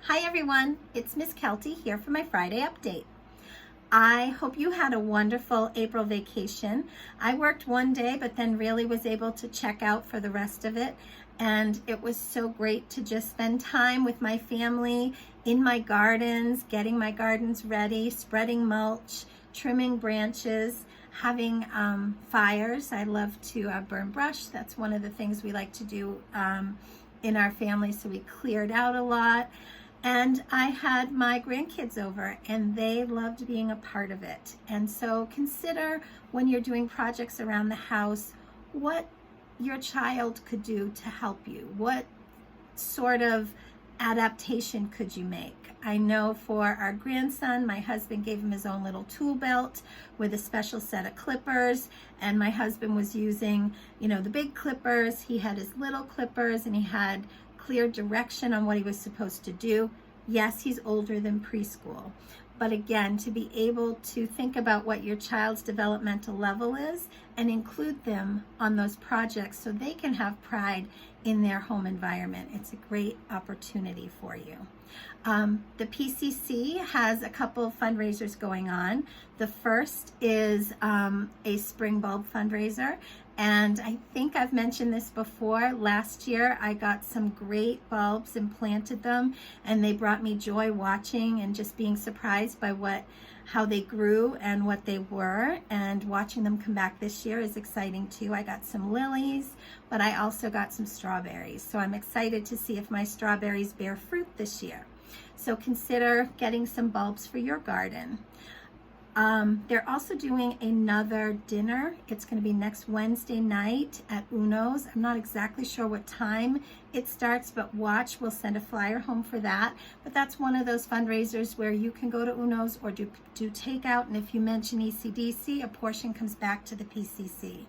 Hi everyone, it's Miss Kelty here for my Friday update. I hope you had a wonderful April vacation. I worked one day but then really was able to check out for the rest of it, and it was so great to just spend time with my family in my gardens, getting my gardens ready, spreading mulch, trimming branches, having fires. I love to burn brush. That's one of the things we like to do in our family, so we cleared out a lot. And I had my grandkids over and they loved being a part of it. And so consider, when you're doing projects around the house, what your child could do to help you. What sort of adaptation could you make? I know for our grandson, my husband gave him his own little tool belt with a special set of clippers, and my husband was using, the big clippers. He had his little clippers and he had clear direction on what he was supposed to do. Yes, he's older than preschool, but again, to be able to think about what your child's developmental level is and include them on those projects so they can have pride in their home environment. It's a great opportunity for you. The PCC has a couple of fundraisers going on. The first is a spring bulb fundraiser, and I think I've mentioned this before. Last year I got some great bulbs and planted them, and they brought me joy watching and just being surprised by how they grew and what they were, and watching them come back this year is exciting too. I got some lilies, but I also got some strawberries, so I'm excited to see if my strawberries bear fruit this year. So consider getting some bulbs for your garden. They're also doing another dinner. It's going to be next Wednesday night at Uno's. I'm not exactly sure what time it starts, but watch, we'll send a flyer home for that. But that's one of those fundraisers where you can go to Uno's or do takeout, and if you mention ECDC, a portion comes back to the PCC.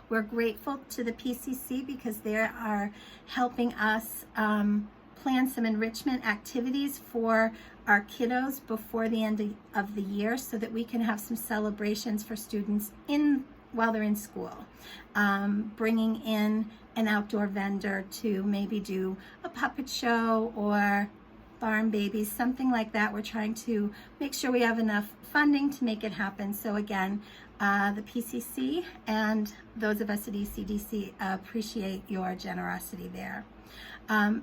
We're grateful to the PCC because they are helping us plan some enrichment activities for our kiddos before the end of the year so that we can have some celebrations for students while they're in school. Bringing in an outdoor vendor to maybe do a puppet show or barn babies, something like that. We're trying to make sure we have enough funding to make it happen. So again, the PCC and those of us at ECDC appreciate your generosity there.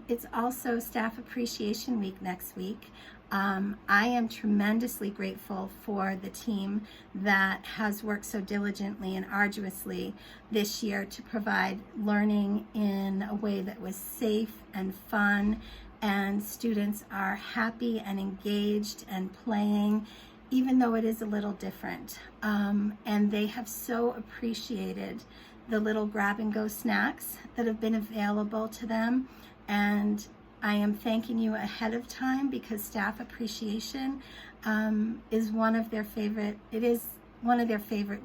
It's also Staff Appreciation Week next week. I am tremendously grateful for the team that has worked so diligently and arduously this year to provide learning in a way that was safe and fun, and students are happy and engaged and playing, even though it is a little different. And they have so appreciated the little grab-and-go snacks that have been available to them. And I am thanking you ahead of time because Staff Appreciation is one of their favorite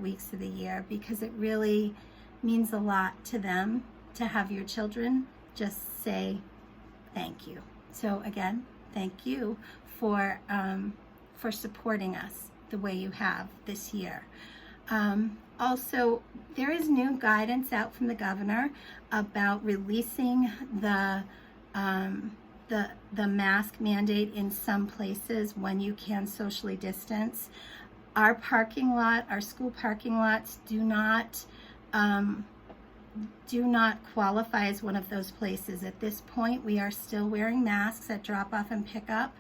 weeks of the year, because it really means a lot to them to have your children just say thank you. So again, thank you for supporting us the way you have this year. Also, there is new guidance out from the governor about releasing the mask mandate in some places when you can socially distance. Our school parking lots do not qualify as one of those places. At this point, we are still wearing masks at drop-off and pickup,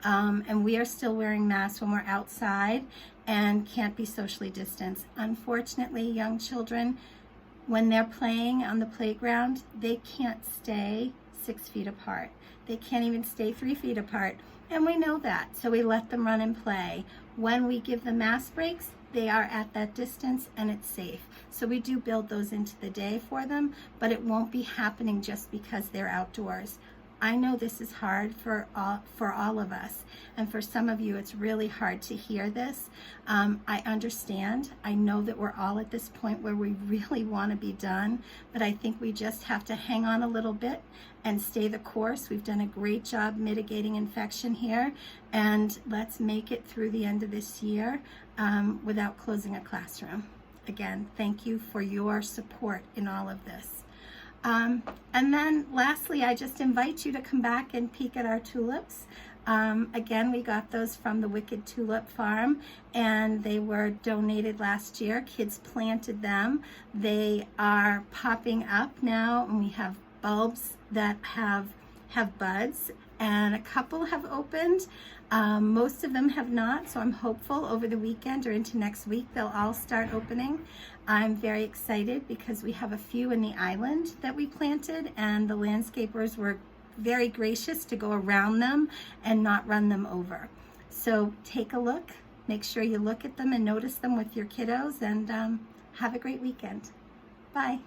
and we are still wearing masks when we're outside and can't be socially distanced. Unfortunately, young children, when they're playing on the playground, they can't stay 6 feet apart. They can't even stay 3 feet apart, and we know that, so we let them run and play. When we give them mask breaks, they are at that distance and it's safe. So we do build those into the day for them, but it won't be happening just because they're outdoors. I know this is hard for all of us, and for some of you it's really hard to hear this. I understand. I know that we're all at this point where we really want to be done, but I think we just have to hang on a little bit and stay the course. We've done a great job mitigating infection here, and let's make it through the end of this year without closing a classroom. Again, thank you for your support in all of this. And then lastly, I just invite you to come back and peek at our tulips. Again, we got those from the Wicked Tulip Farm, and they were donated last year. Kids planted them. They are popping up now, and we have bulbs that have buds, and a couple have opened. Most of them have not, so I'm hopeful over the weekend or into next week they'll all start opening. I'm very excited because we have a few in the island that we planted, and the landscapers were very gracious to go around them and not run them over. So take a look, make sure you look at them and notice them with your kiddos, and have a great weekend. Bye.